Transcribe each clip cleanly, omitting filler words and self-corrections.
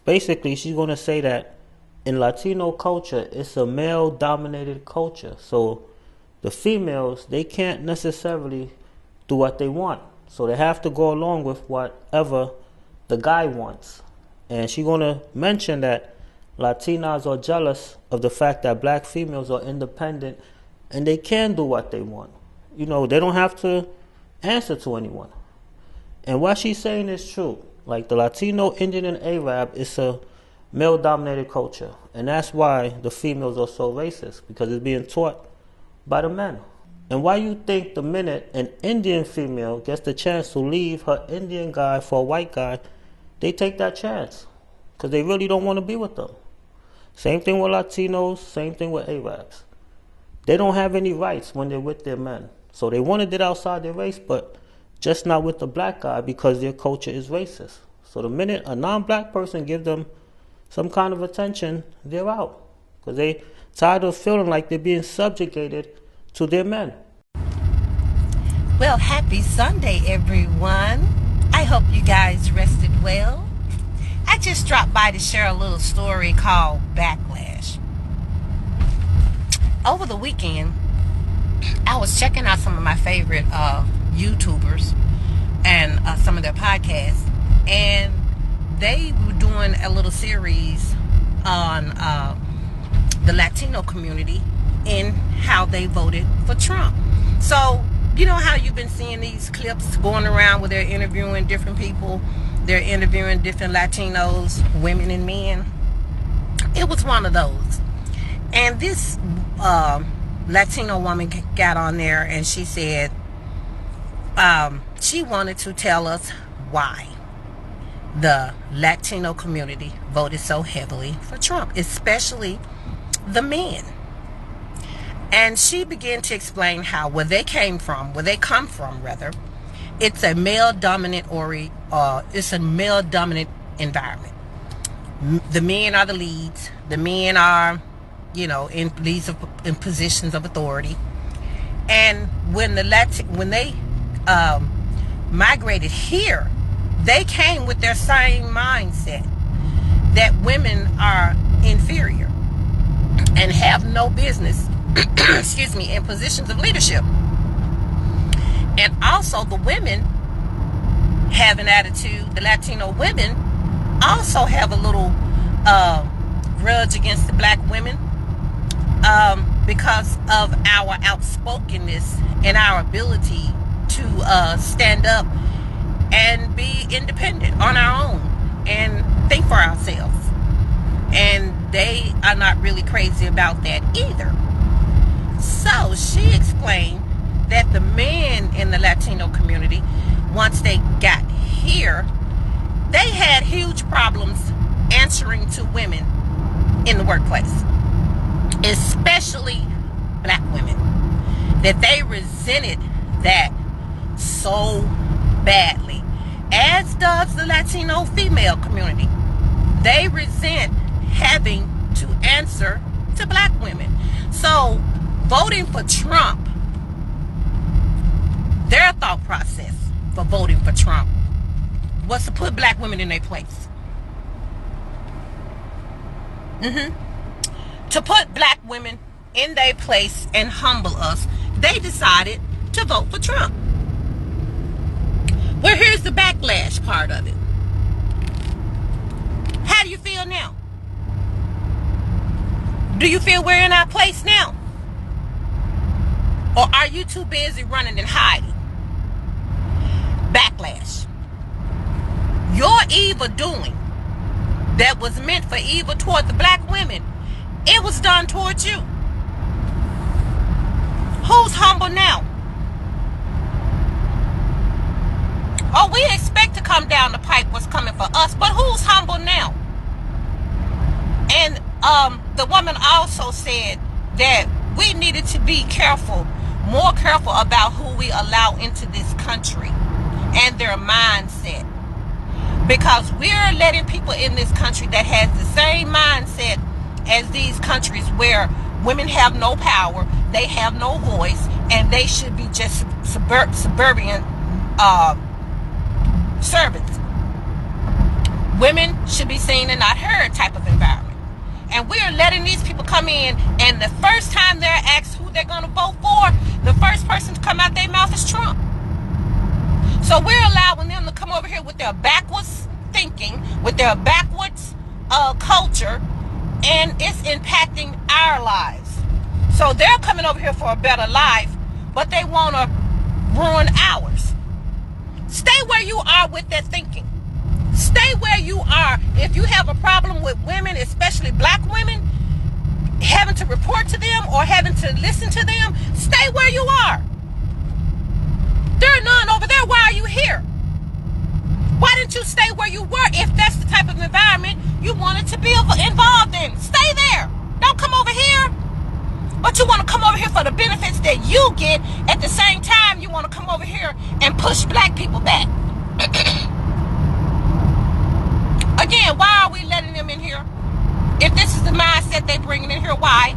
basically she's going to say that in Latino culture, it's a male-dominated culture. So the females, they can't necessarily do what they want. So they have to go along with whatever the guy wants. And she's going to mention that Latinas are jealous of the fact that black females are independent and they can do what they want. You know, they don't have to answer to anyone. And what she's saying is true. Like the Latino, Indian, and Arab, it's a male-dominated culture. And that's why the females are so racist, because it's being taught by the men. And why you think the minute an Indian female gets the chance to leave her Indian guy for a white guy, they take that chance? Because they really don't want to be with them. Same thing with Latinos, same thing with Arabs. They don't have any rights when they're with their men. So they want to get outside their race, but just not with the black guy because their culture is racist. So the minute a non-black person gives them some kind of attention, they're out. Because they tired of feeling like they're being subjugated to their men. Well, happy Sunday, everyone. I hope you guys rested well. I just dropped by to share a little story called Backlash. Over the weekend, I was checking out some of my favorite YouTubers and some of their podcasts, and they were doing a little series on the Latino community and how they voted for Trump. So, you know how you've been seeing these clips going around where they're interviewing different people, they're interviewing different Latinos, women and men? It was one of those. And this Latino woman got on there and she said she wanted to tell us why the Latino community voted so heavily for Trump, especially the men. And she began to explain how where they come from, it's a male dominant environment. The men are the leads. The men are, you know, in positions of authority. And when they migrated here, they came with their same mindset that women are inferior and have no business in positions of leadership. And also the women have an attitude, the Latino women also have a little grudge against the black women because of our outspokenness and our ability to stand up and be independent on our own and think for ourselves. And they are not really crazy about that either. So she explained that the men in the Latino community, once they got here, they had huge problems answering to women in the workplace, especially black women, that they resented that so badly, as does the Latino female community. They resent having to answer to black women. So voting for Trump, their thought process for voting for Trump was to put black women in their place. To put black women in their place and humble us, they decided to vote for Trump. Well, here's the backlash part of it. How do you feel now? Do you feel we're in our place now? Or are you too busy running and hiding? Backlash. Your evil doing that was meant for evil toward the black women, it was done towards you. Who's humble now? Oh, we expect to come down the pipe what's coming for us, but who's humble now? And the woman also said that we needed to be careful, more careful about who we allow into this country and their mindset. Because we're letting people in this country that has the same mindset as these countries where women have no power, they have no voice, and they should be just subservient servants. women should be seen and not heard type of environment. And we're letting these people come in, and the first time they're asked who they're going to vote for, the first person to come out their mouth is Trump. So we're allowing them to come over here with their backwards thinking, with their backwards culture, and it's impacting our lives. So they're coming over here for a better life, but they want to ruin ours. Stay where you are with that thinking. Stay where you are. If you have a problem with women, especially black women, having to report to them or having to listen to them, stay where you are. There are none over there. Why are you here? Why didn't you stay where you were if that's the type of environment you wanted to be involved in? Stay there. Don't come over here. But you want to come over here for the benefits that you get. At the same time, you want to come over here and push black people back. Again, why are we letting them in here? If this is the mindset they bringing in here, why?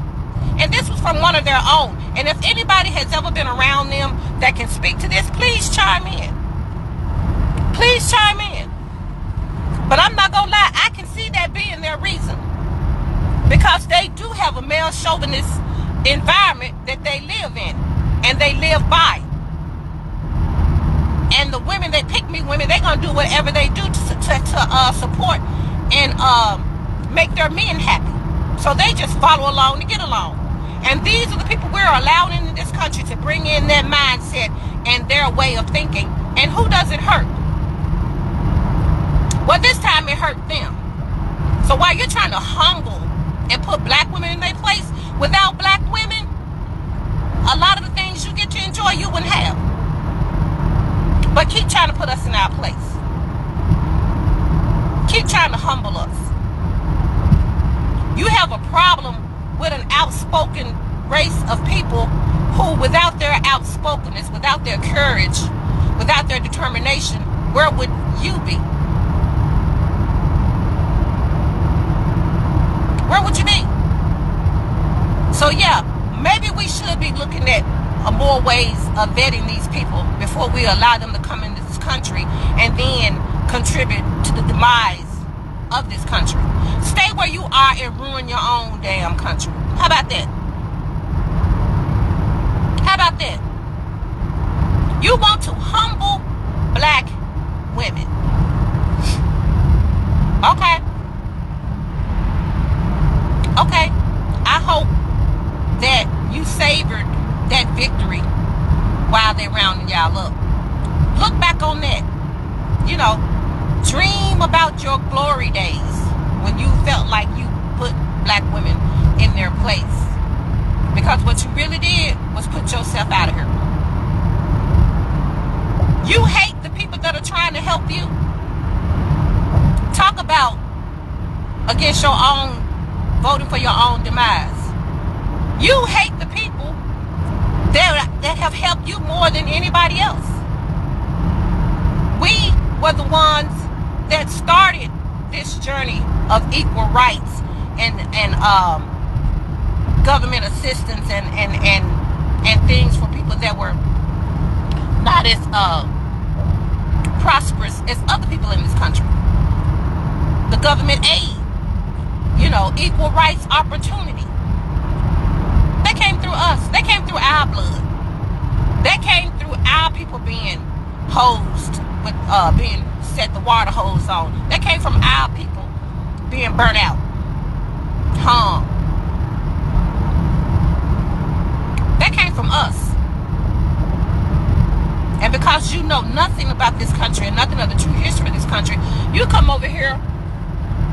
And this was from one of their own. And if anybody has ever been around them that can speak to this, please chime in. Please chime in. But I'm not going to lie, I can see that being their reason. Because they do have a male chauvinist environment that they live in. And they live by. And the women, they pick me women, they're going to do whatever they do to support and make their men happy. So they just follow along to get along. And these are the people we're allowing in this country to bring in their mindset and their way of thinking. And who does it hurt? Well, this time it hurt them. So while you're trying to humble and put black women in their place, without black women, a lot of the things you get to enjoy you wouldn't have. But keep trying to put us in our place. Keep trying to humble us. You have a problem with an outspoken race of people who, without their outspokenness, without their courage, without their determination, where would you be? Where would you be? So yeah, maybe we should be looking at more ways of vetting these people before we allow them to come into this country and then contribute to the demise of this country. Stay where you are and ruin your own damn country. How about that? How about that? You want to humble black women. Okay. Okay. I hope that you savored that victory while they're rounding y'all up. Look back on that. You know, dream about your glory days when you felt like you put black women in their place. Because what you really did was put yourself out of here. You hate the people that are trying to help you. Talk about against your own, voting for your own demise. You hate the people that have helped you more than anybody else. We were the ones that started this journey of equal rights and government assistance and things for people that were not as prosperous as other people in this country. The government aid, you know, equal rights opportunity. They came through us. They came through our blood. They came through our people being hosed with being set the water hose on. They came from our people being burnt out, hung. They came from us. And because you know nothing about this country and nothing of the true history of this country, you come over here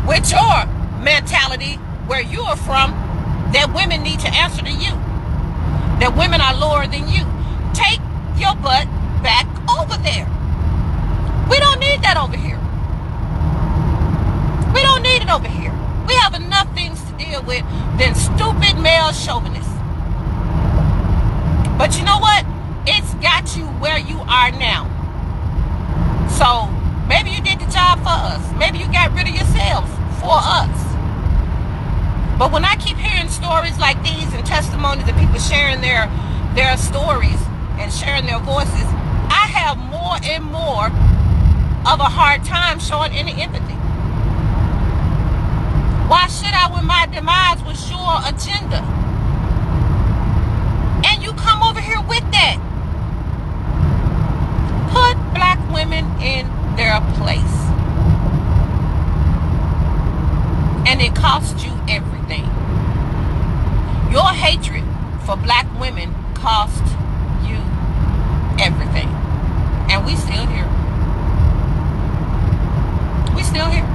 with your mentality where you are from, that women need to answer to you, that women are lower than you. Take your butt back over there. We don't need that over here. We don't need it over here. We have enough things to deal with than stupid male chauvinists. But you know what? It's got you where you are now. So maybe you did the job for us. Maybe you got rid of yourselves for us. But when I keep hearing stories like these and testimonies of people sharing their stories and sharing their voices, I have more and more of a hard time showing any empathy. demise was your agenda. And you come over here with that. Put black women in their place. And it costs you everything. Your hatred for black women cost you everything. And we still here. We still here.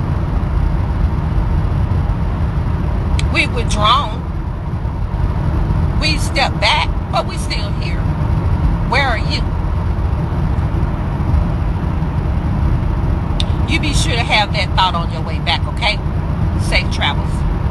We've withdrawn. We stepped back, but we still here. Where are you? You be sure to have that thought on your way back, okay? Safe travels.